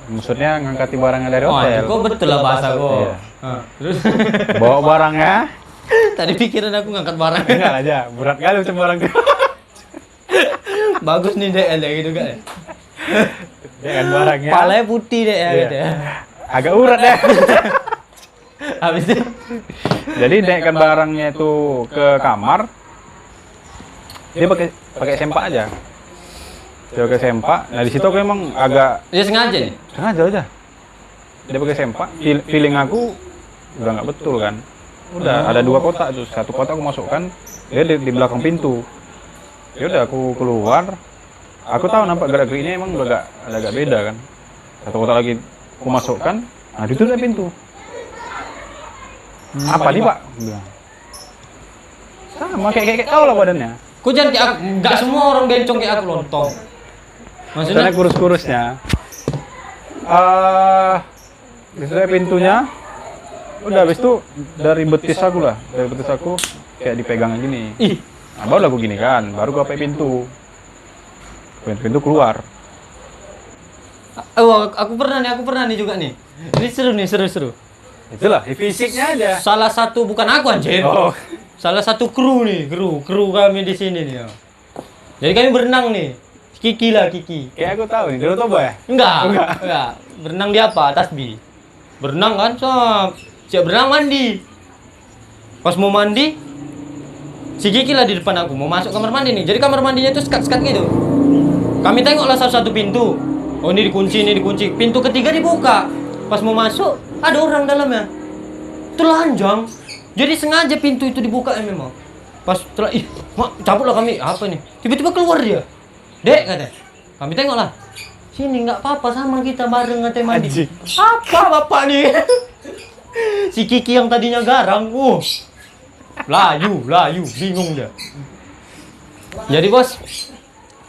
Maksudnya ngangkati barangnya dari Oh, hotel. itu kok betul lah bahasa gua. Iya. Ah, terus Bawa barangnya. tadi pikiran aku ngangkat barang. Enggak aja, berat kali macam barang itu. Bagus nih dek, ada gitu kan. Dengan barangnya. Palanya putih dek ya Iya. gitu ya. Agak urat deh. Habis itu Jadi naikkan barangnya itu ke kamar. Dia pakai sempak aja. Dia pakai sempak. Nah di situ aku emang agak dia sengaja nih. sengaja aja. Dia pakai sempak. Feeling aku udah nggak betul kan. Udah ada 2 kotak tuh. 1 kotak aku masukkan. Dia di belakang pintu. Ya udah aku keluar. Aku tahu nampak gerak-geriknya emang udah agak beda kan. 1 kotak lagi aku masukkan. Nah ditutup pintu. Apa nih Pak? Bilang. Sama kayak kau lah badannya. Kau jangan kayak aku, nggak semua orang bencong kayak aku lontong. Maksudnya Maksudnya kurus-kurusnya. Ditutup pintunya. Udah habis itu dari betis aku lah. Dari betis aku kayak dipegang gini. ih, Nah, baru aku gini kan. Baru aku pakai pintu. Pintu keluar. oh, aku pernah nih juga nih. Ini seru. Itulah, fisiknya aja. Salah satu bukan aku anjir. Oh. Salah satu kru kami di sini nih. Ya. Jadi kami berenang nih. Kiki. Kayak aku tahu nih, dulu Toba ya? Enggak. Berenang di apa? Tasbih. Berenang kan, siap berenang mandi. Pas mau mandi, si Kiki lah di depan aku, mau masuk kamar mandi nih. Jadi kamar mandinya tuh sekat-sekat gitu. Kami tengoklah satu pintu. Oh ini dikunci. Pintu ketiga dibuka. Pas mau masuk, ada orang dalamnya. Telanjang. Jadi sengaja pintu itu dibuka ya memang. Pas setelah, mak cabutlah kami. Apa nih? Tiba-tiba keluar dia. Dek katanya. Kami tengoklah. Sini nggak apa-apa sama kita bareng katanya mandi. Anjing. Apa bapak nih? Si Kiki yang tadinya garang, layu, bingung dia. Jadi bos,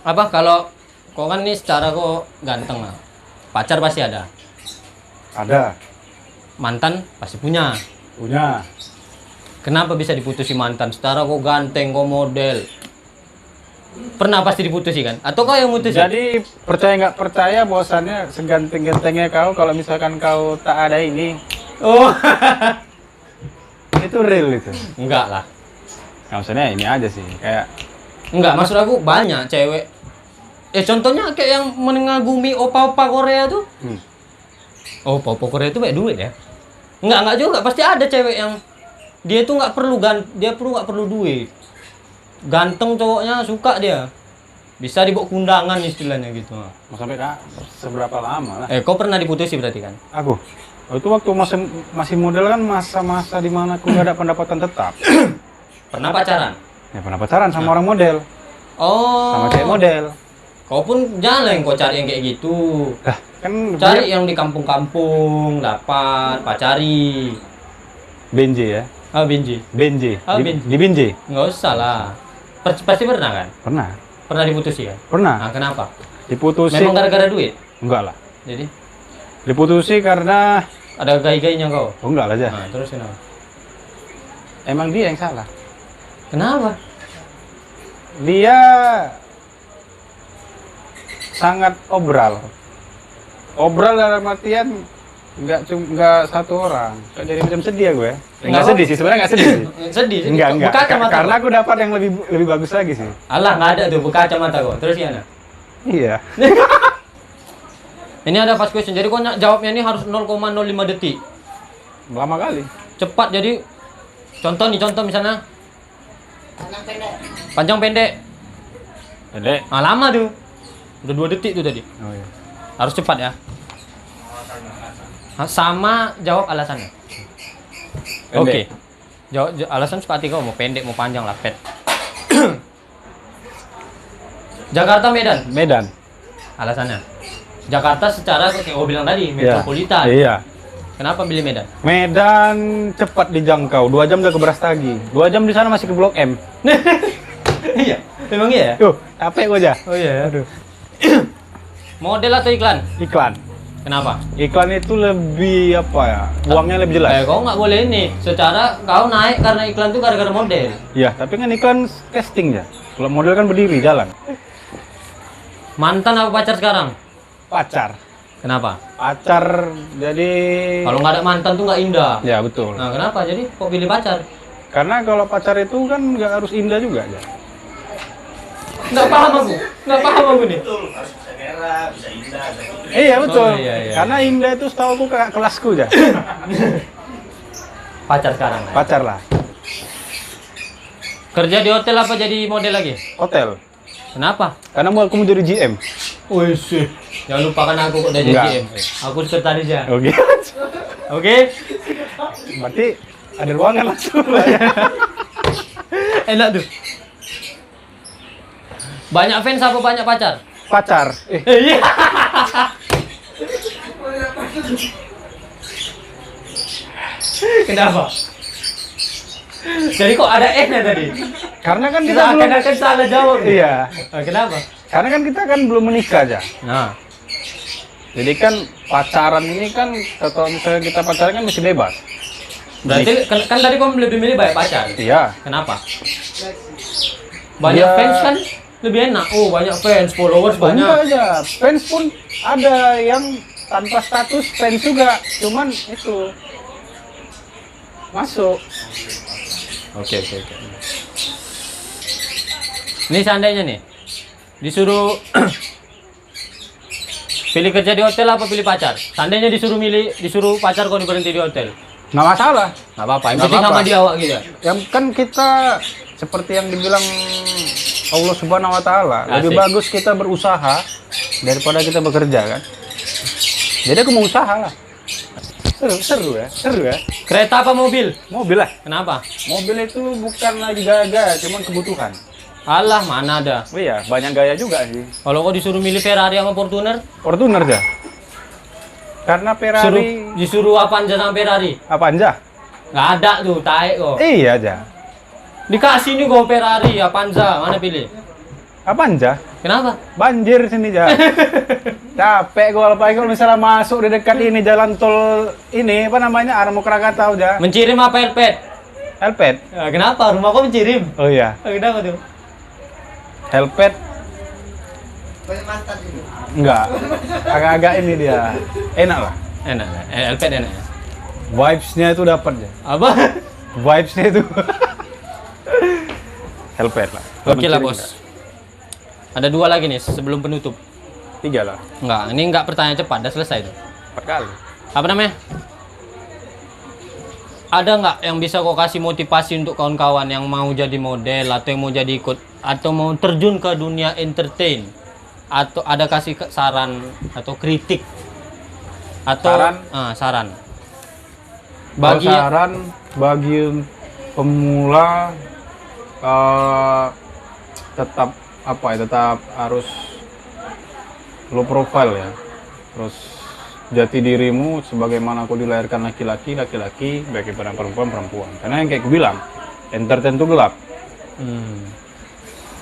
apa kalau kau kan nih secara kau ganteng lah, pacar pasti ada, Ada. mantan pasti punya. Punya. Kenapa bisa diputusi mantan? Secara kau ganteng, kau model, pernah pasti diputusi kan? Atau kau yang mutusin? Jadi percaya nggak percaya bahwasannya seganteng-gantengnya kau kalau misalkan kau tak ada ini, Oh, itu real itu. enggak lah. Nah, maksudnya ini aja sih, kayak Enggak, maksud aku banyak cewek. Contohnya kayak yang mengagumi opa-opa Korea tuh. Opa-opa Korea itu banyak duit ya? Enggak juga. Pasti ada cewek yang dia tuh nggak perlu duit. Ganteng cowoknya suka dia. Bisa dibawa kundangan istilahnya gitu. mau sampai seberapa lama lah. Kau pernah diputusi berarti kan? Aku. Itu waktu masih model kan masa-masa dimana aku nggak ada pendapatan tetap. Pernah pacaran? Ya pernah pacaran sama orang model, Oh. sama cewek model. Kau pun jangan lah yang kau cari yang kayak gitu. Lah, kan Cari yang di kampung-kampung, dapat, pacari. Benji ya. Benji. Benji. Ah, Di, Benji. di Benji. Nggak usah lah. Pasti pernah kan? Pernah. Pernah diputusi ya? Pernah. Nah, kenapa? Diputusi. Memang gara-gara duit? Enggak lah. Jadi, Diputusi karena ada gai-gainya kau? oh enggak lah aja. Nah, terus kenapa? Emang dia yang salah. Kenapa? Dia sangat obral dalam artian nggak satu orang. Kok jadi macam sedih gue. Nggak sedih sih, sebenarnya nggak sedih sih. Sedih. Enggak. Berkacamata Karena kau? aku dapat yang lebih bagus lagi sih. Alah, nggak ada tuh berkacamata kau. Terus gimana? Iya. Ini ada fast question. Jadi kau jawabnya ini harus 0,05 detik. Lama kali. Cepat. Jadi contoh misalnya panjang pendek. Pendek. Ah, lama tuh. Udah 2 detik tuh tadi. Oh iya. Harus cepat ya. Sama jawab alasannya. Oke. Pendek. Jawab alasan suka hati kau mau pendek mau panjang lah pet. Jakarta Medan. Medan. Alasannya. Jakarta secara kayak gue bilang tadi Iya. metropolitan. Iya. Kenapa pilih Medan? Medan cepat dijangkau. 2 jam udah ke Brastagi. 2 jam di sana masih ke Blok M. Iya. Memang iya ya? Tuh, capek gua aja. Oh iya. Aduh. Model atau iklan? Iklan. Kenapa? Iklan itu lebih apa ya? Uangnya lebih jelas. Kau nggak boleh ini. Secara kau naik karena iklan tuh gara-gara model. Iya, tapi kan iklan casting ya. Kalau model kan berdiri jalan. Mantan apa pacar sekarang? Pacar. Kenapa? Pacar jadi Kalau nggak ada mantan tuh nggak indah. ya betul. Nah, kenapa? Jadi kok pilih pacar? Karena kalau pacar itu kan nggak harus indah juga ya. Nggak paham aku. Nggak paham aku nih. Iya betul. Oh, iya. Karena indah itu setahu aku kakak kelasku ya. Pacar sekarang. Ya? Pacar lah. Kerja di hotel apa jadi model lagi? Hotel. Kenapa? Karena mau aku mau jadi GM. Wih sih. Jangan lupakan aku udah jadi Enggak. GM. Aku sekretarisnya. Oke. Oke? Berarti ada ruangan langsung. Enak tuh. Banyak fans apa banyak pacar? Pacar. Iya. Kenapa? Jadi kok ada nya tadi? Karena kan kita belum. Seakan-akan salah jawab. Iya. Kenapa? Karena kan kita kan belum menikah aja. Nah, Jadi kan pacaran ini kan kalau misalnya kita pacaran kan masih bebas. berarti kan tadi kamu lebih milih banyak pacar. Iya. Kenapa? Banyak Ya. fans kan lebih enak. Oh, banyak fans, followers Banyak banyak. aja. Fans pun ada yang tanpa status fans juga. Cuman itu masuk. Oke. Ini seandainya nih disuruh pilih kerja di hotel apa pilih pacar? Seandainya disuruh pacar kau berhenti di hotel. Nggak masalah. Nggak apa-apa. Yang Nggak penting sama apa-apa. dia awak gitu. Yang kan kita seperti yang dibilang Allah Subhanahu wa taala, lebih Asik. bagus kita berusaha daripada kita bekerja kan. Jadi aku mau usaha lah. Seru ya. Kereta apa mobil? Mobil lah. Kenapa? Mobil itu bukan lagi gaya-gaya, cuman kebutuhan. Alah, mana ada. Oh iya, banyak gaya juga sih. Kalau kau disuruh milih Ferrari sama Fortuner, Fortuner aja. Karena Ferrari disuruh Avanza sama Ferrari. apa aja? Nggak ada tuh, taek kok. Iya aja. Dikasih nih kau Ferrari, Avanza, mana pilih? Apa aja? Kenapa? Banjir sini aja. Capek gua apalagi kalau misalnya masuk di dekat ini jalan tol ini apa namanya Armo Krakatau aja. Mencirim apa Helpet? Helpet. Ya, kenapa? Rumah kau mencirim? Oh iya. Kenapa tuh? Helpet. Enggak. Agak-agak ini dia. Enak lah. Enak, Helpet enak. Vibes-nya itu dapat ya. Apa? Vibes-nya itu. Helpet lah. Oke lah bos. Ada 2 lagi nih sebelum penutup. 3 lah. Enggak, ini enggak pertanyaan cepat, udah selesai tuh. 4 kali. Apa namanya? Ada nggak yang bisa kau kasih motivasi untuk kawan-kawan yang mau jadi model atau yang mau jadi ikut atau mau terjun ke dunia entertain, atau ada kasih saran atau kritik atau saran Bagi bagi saran bagi pemula tetap apa ya, tetap harus low profile ya. Terus jati dirimu sebagaimana kau dilahirkan laki-laki, bagaimana perempuan. Karena yang kayak aku bilang, entertain itu gelap.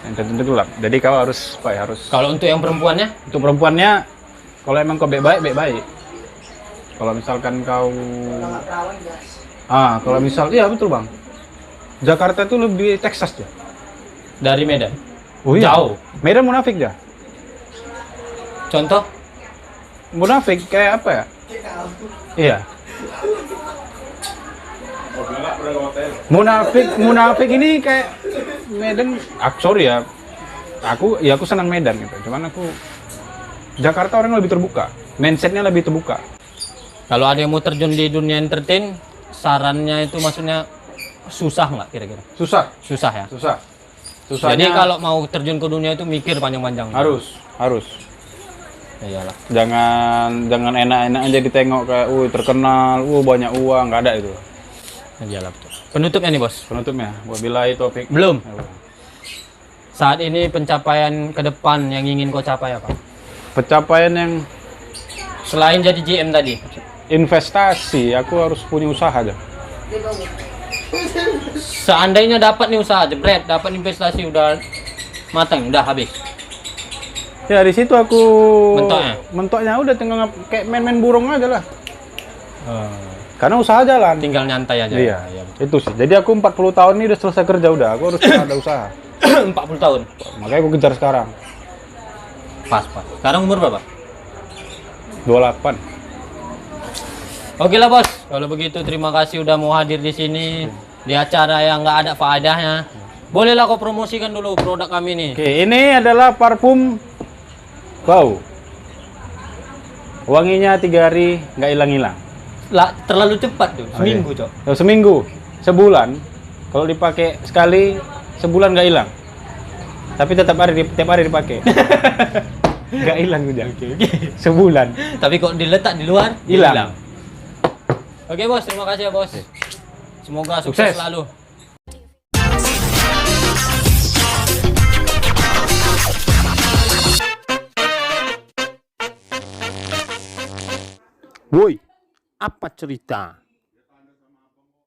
Entertain itu gelap. Jadi kau harus apa ya, harus kalau untuk yang perempuannya untuk perempuannya kalau emang kau baik-baik. Kalau misalkan kau kalau misal iya betul Bang. Jakarta itu lebih Texas ya. dari Medan Oh iya. jauh. Medan munafik dah. Contoh Munafik kayak apa ya? Iya. Munafik ini kayak Medan. Sorry ya. Aku senang Medan gitu. Cuman aku Jakarta orang lebih terbuka. Mindsetnya lebih terbuka. kalau ada yang mau terjun di dunia entertain, sarannya itu maksudnya susah nggak kira-kira? Susah. Susah ya. Susah. Jadi kalau mau terjun ke dunia itu mikir panjang-panjang. harus. Ya iyalah. Jangan enak-enak aja ditengok kayak, terkenal, banyak uang, nggak ada itu. Ya iyalah betul. Penutupnya nih bos. Penutupnya, wabillahi taufik. Belum. Saat ini pencapaian ke depan yang ingin kau capai apa? Pencapaian yang Selain jadi GM tadi. investasi, aku harus punya usaha aja. Seandainya dapat nih usaha, jebret, dapat investasi udah matang, udah habis. Ya di situ aku Mentoknya udah tinggal kayak main-main burung aja lah. Karena usaha jalan. Tinggal nyantai aja. Iya, itu sih. Jadi aku 40 tahun ini udah selesai kerja udah. Aku harus ada usaha. 40 tahun. Makanya aku kejar sekarang. Pas. Sekarang umur berapa? 28. Oke lah bos. Kalau begitu terima kasih udah mau hadir di sini di acara yang nggak ada faedahnya. Bolehlah kau promosikan dulu produk kami nih. Oke, ini adalah parfum bau. Wanginya 3 hari nggak hilang-hilang. Lah, terlalu cepat tuh. Seminggu, Cok. Seminggu, sebulan. Kalau dipakai sekali, sebulan nggak hilang. Tapi tiap hari dipakai. Nggak hilang udah. Sebulan. Tapi kok diletak di luar, Hilang. Oke, bos. Terima kasih ya, bos. Semoga sukses selalu. Woi, apa cerita?